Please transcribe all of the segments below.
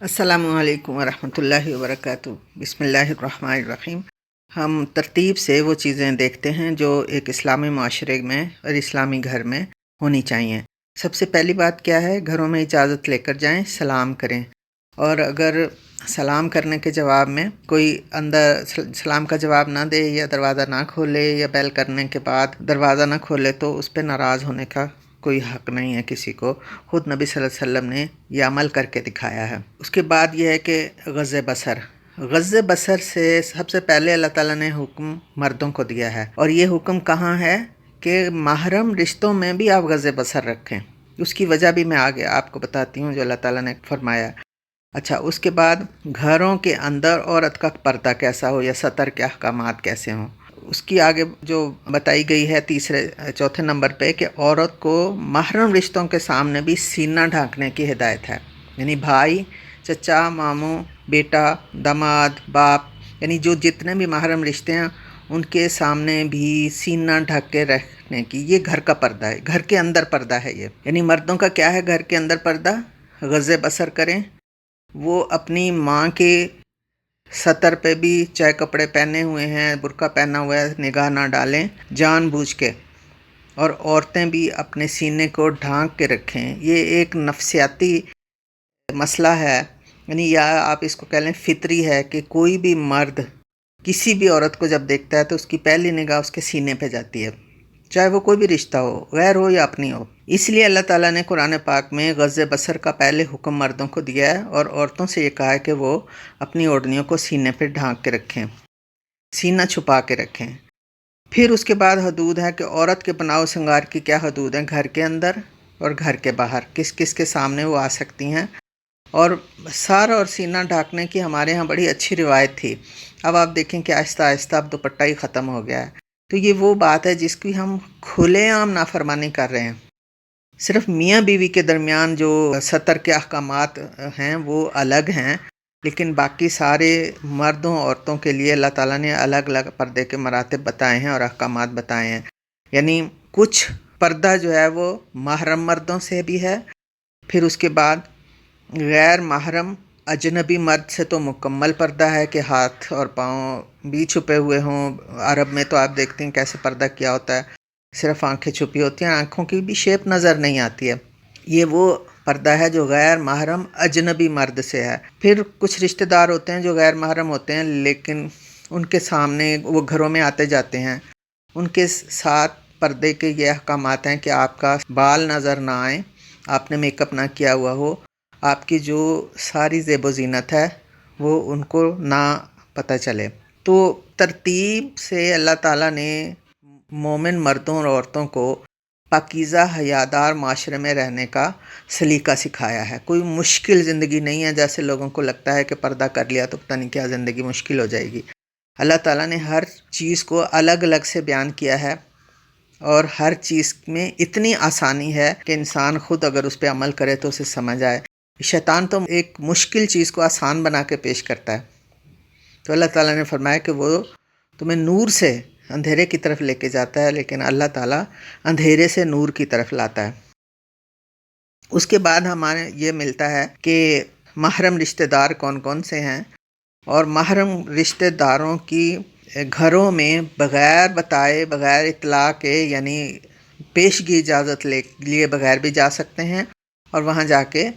السلام علیکم ورحمۃ اللہ وبرکاتہ۔ بسم اللہ الرحمن الرحیم۔ ہم ترتیب سے وہ چیزیں دیکھتے ہیں جو ایک اسلامی معاشرے میں اور اسلامی گھر میں ہونی چاہیے۔ سب سے پہلی بات کیا ہے؟ گھروں میں اجازت لے کر جائیں، سلام کریں، اور اگر سلام کرنے کے جواب میں کوئی اندر سلام کا جواب نہ دے یا دروازہ نہ کھولے یا بیل کرنے کے بعد دروازہ نہ کھولے تو اس پہ ناراض ہونے کا کوئی حق نہیں ہے کسی کو۔ خود نبی صلی اللہ علیہ وسلم نے یہ عمل کر کے دکھایا ہے۔ اس کے بعد یہ ہے کہ غض بصر سے سب سے پہلے اللہ تعالیٰ نے حکم مردوں کو دیا ہے، اور یہ حکم کہاں ہے کہ محرم رشتوں میں بھی آپ غض بصر رکھیں۔ اس کی وجہ بھی میں آگے آپ کو بتاتی ہوں جو اللہ تعالیٰ نے فرمایا۔ اچھا، اس کے بعد گھروں کے اندر عورت کا پردہ کیسا ہو یا ستر کے احکامات کیسے ہوں، اس کی آگے جو بتائی گئی ہے چوتھے نمبر پہ کہ عورت کو محرم رشتوں کے سامنے بھی سینہ ڈھانکنے کی ہدایت ہے، یعنی بھائی، چچا، ماموں، بیٹا، داماد، باپ، یعنی جو جتنے بھی محرم رشتے ہیں ان کے سامنے بھی سینہ ڈھک کے رکھنے کی۔ یہ گھر کا پردہ ہے، گھر کے اندر پردہ ہے یہ، یعنی مردوں کا کیا ہے؟ گھر کے اندر پردہ، غض بصر کریں، وہ اپنی ماں کے ستر پہ بھی چاہے کپڑے پہنے ہوئے ہیں، برقع پہنا ہوا ہے، نگاہ نہ ڈالیں جان بوجھ کے، اور عورتیں بھی اپنے سینے کو ڈھانک کے رکھیں۔ یہ ایک نفسیاتی مسئلہ ہے، یعنی یا آپ اس کو کہہ لیں فطری ہے کہ کوئی بھی مرد کسی بھی عورت کو جب دیکھتا ہے تو اس کی پہلی نگاہ اس کے سینے پہ جاتی ہے، چاہے وہ کوئی بھی رشتہ ہو، غیر ہو یا اپنی ہو۔ اس لیے اللہ تعالیٰ نے قرآن پاک میں غض بصر کا پہلے حکم مردوں کو دیا ہے، اور عورتوں سے یہ کہا ہے کہ وہ اپنی اوڑھنیوں کو سینے پہ ڈھانک کے رکھیں، سینہ چھپا کے رکھیں۔ پھر اس کے بعد حدود ہے کہ عورت کے بناؤ سنگار کی کیا حدود ہیں، گھر کے اندر اور گھر کے باہر، کس کس کے سامنے وہ آ سکتی ہیں۔ اور سر اور سینہ ڈھانکنے کی ہمارے ہاں بڑی اچھی روایت تھی، اب آپ دیکھیں کہ آہستہ آہستہ اب دوپٹہ ہی ختم ہو گیا ہے۔ تو یہ وہ بات ہے جس کی ہم کھلے عام نافرمانی کر رہے ہیں۔ صرف میاں بیوی کے درمیان جو ستر کے احکامات ہیں وہ الگ ہیں، لیکن باقی سارے مردوں عورتوں کے لیے اللہ تعالیٰ نے الگ الگ پردے کے مراتب بتائے ہیں اور احکامات بتائے ہیں۔ یعنی کچھ پردہ جو ہے وہ محرم مردوں سے بھی ہے، پھر اس کے بعد غیر محرم اجنبی مرد سے تو مکمل پردہ ہے کہ ہاتھ اور پاؤں بھی چھپے ہوئے ہوں۔ عرب میں تو آپ دیکھتے ہیں کیسے پردہ کیا ہوتا ہے، صرف آنکھیں چھپی ہوتی ہیں، آنکھوں کی بھی شیپ نظر نہیں آتی ہے۔ یہ وہ پردہ ہے جو غیر محرم اجنبی مرد سے ہے۔ پھر کچھ رشتہ دار ہوتے ہیں جو غیر محرم ہوتے ہیں، لیکن ان کے سامنے وہ گھروں میں آتے جاتے ہیں، ان کے ساتھ پردے کے یہ احکامات ہیں کہ آپ کا بال نظر نہ آئیں، آپ نے میک اپ نہ کیا ہوا ہو، آپ کی جو ساری زیب و زینت ہے وہ ان کو نہ پتہ چلے۔ تو ترتیب سے اللہ تعالیٰ نے مومن مردوں اور عورتوں کو پاکیزہ حیادار معاشرے میں رہنے کا سلیقہ سکھایا ہے۔ کوئی مشکل زندگی نہیں ہے جیسے لوگوں کو لگتا ہے کہ پردہ کر لیا تو پتہ نہیں کیا زندگی مشکل ہو جائے گی۔ اللہ تعالیٰ نے ہر چیز کو الگ الگ سے بیان کیا ہے، اور ہر چیز میں اتنی آسانی ہے کہ انسان خود اگر اس پہ عمل کرے تو اسے سمجھ آئے۔ شیطان تو ایک مشکل چیز کو آسان بنا کے پیش کرتا ہے، تو اللہ تعالیٰ نے فرمایا کہ وہ تمہیں نور سے اندھیرے کی طرف لے کے جاتا ہے، لیکن اللہ تعالیٰ اندھیرے سے نور کی طرف لاتا ہے۔ اس کے بعد ہمارے یہ ملتا ہے کہ محرم رشتہ دار کون کون سے ہیں، اور محرم رشتہ داروں کی گھروں میں بغیر بتائے، بغیر اطلاع کے، یعنی پیشگی اجازت لیے بغیر بھی جا سکتے ہیں، اور وہاں جا کے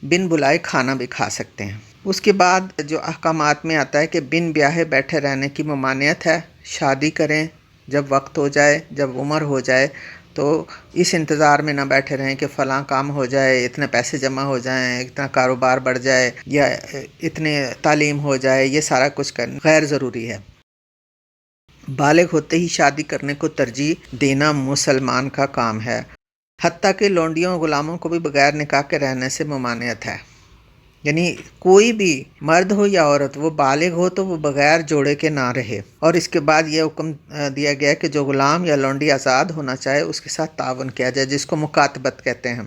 بن بلائے کھانا بھی کھا سکتے ہیں۔ اس کے بعد جو احکامات میں آتا ہے کہ بن بیاہے بیٹھے رہنے کی ممانعت ہے، شادی کریں جب وقت ہو جائے، جب عمر ہو جائے، تو اس انتظار میں نہ بیٹھے رہیں کہ فلاں کام ہو جائے، اتنے پیسے جمع ہو جائیں، اتنا کاروبار بڑھ جائے، یا اتنے تعلیم ہو جائے، یہ سارا کچھ کرنا غیر ضروری ہے۔ بالغ ہوتے ہی شادی کرنے کو ترجیح دینا مسلمان کا کام ہے، حتیٰ کہ لونڈیوں غلاموں کو بھی بغیر نکاح کے رہنے سے ممانعت ہے۔ یعنی کوئی بھی مرد ہو یا عورت، وہ بالغ ہو تو وہ بغیر جوڑے کے نہ رہے۔ اور اس کے بعد یہ حکم دیا گیا کہ جو غلام یا لونڈی آزاد ہونا چاہے اس کے ساتھ تعاون کیا جائے، جس کو مکاتبت کہتے ہیں۔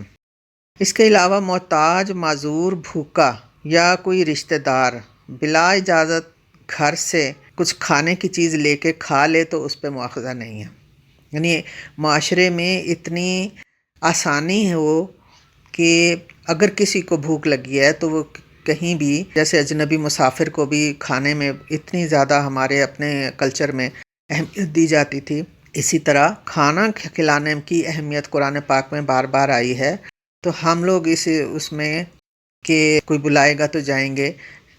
اس کے علاوہ محتاج، معذور، بھوکا یا کوئی رشتہ دار بلا اجازت گھر سے کچھ کھانے کی چیز لے کے کھا لے تو اس پہ مواخذہ نہیں ہے۔ یعنی معاشرے میں اتنی آسانی ہو کہ اگر کسی کو بھوک لگی ہے تو وہ کہیں بھی جیسے اجنبی مسافر کو بھی کھانے میں اتنی زیادہ ہمارے اپنے کلچر میں اہمیت دی جاتی تھی، اسی طرح کھانا کھلانے کی اہمیت قرآن پاک میں بار بار آئی ہے۔ تو ہم لوگ اس میں کہ کوئی بلائے گا تو جائیں گے،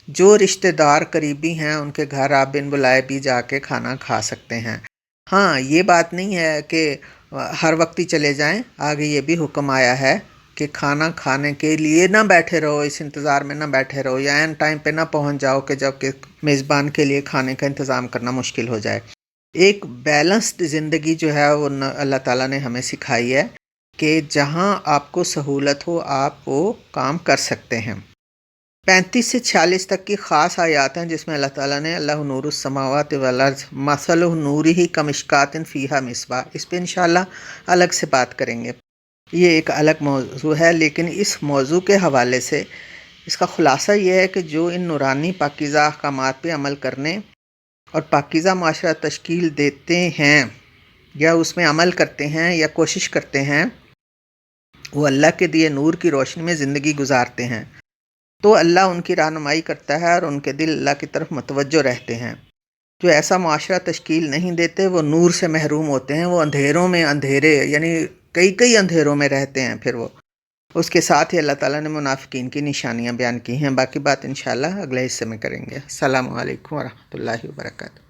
جو رشتہ دار قریبی ہیں ان کے گھر آپ بن بلائے بھی جا کے کھانا کھا سکتے ہیں۔ ہاں، یہ بات نہیں ہے کہ ہر وقت ہی چلے جائیں، آگے یہ بھی حکم آیا ہے کہ کھانا کھانے کے لیے نہ بیٹھے رہو، اس انتظار میں نہ بیٹھے رہو یا عین ٹائم پہ نہ پہنچ جاؤ کہ جب کہ میزبان کے لیے کھانے کا انتظام کرنا مشکل ہو جائے۔ ایک بیلنسڈ زندگی جو ہے وہ اللہ تعالیٰ نے ہمیں سکھائی ہے کہ جہاں آپ کو سہولت ہو آپ وہ کام کر سکتے ہیں۔ 35 سے 46 تک کی خاص آیات ہیں جس میں اللہ تعالیٰ نے اللہ نور السماوات والارض مثل نورہ کمشکات فیہا مصباح، اس پہ انشاءاللہ الگ سے بات کریں گے، یہ ایک الگ موضوع ہے۔ لیکن اس موضوع کے حوالے سے اس کا خلاصہ یہ ہے کہ جو ان نورانی پاکیزہ احکامات پہ عمل کرنے اور پاکیزہ معاشرہ تشکیل دیتے ہیں یا اس میں عمل کرتے ہیں یا کوشش کرتے ہیں، وہ اللہ کے دیے نور کی روشنی میں زندگی گزارتے ہیں، تو اللہ ان کی رہنمائی کرتا ہے اور ان کے دل اللہ کی طرف متوجہ رہتے ہیں۔ جو ایسا معاشرہ تشکیل نہیں دیتے وہ نور سے محروم ہوتے ہیں، وہ اندھیروں میں اندھیرے یعنی کئی اندھیروں میں رہتے ہیں۔ پھر وہ اس کے ساتھ ہی اللہ تعالیٰ نے منافقین کی نشانیاں بیان کی ہیں۔ باقی بات انشاءاللہ اگلے حصے میں کریں گے۔ السلام علیکم ورحمۃ اللہ وبرکاتہ۔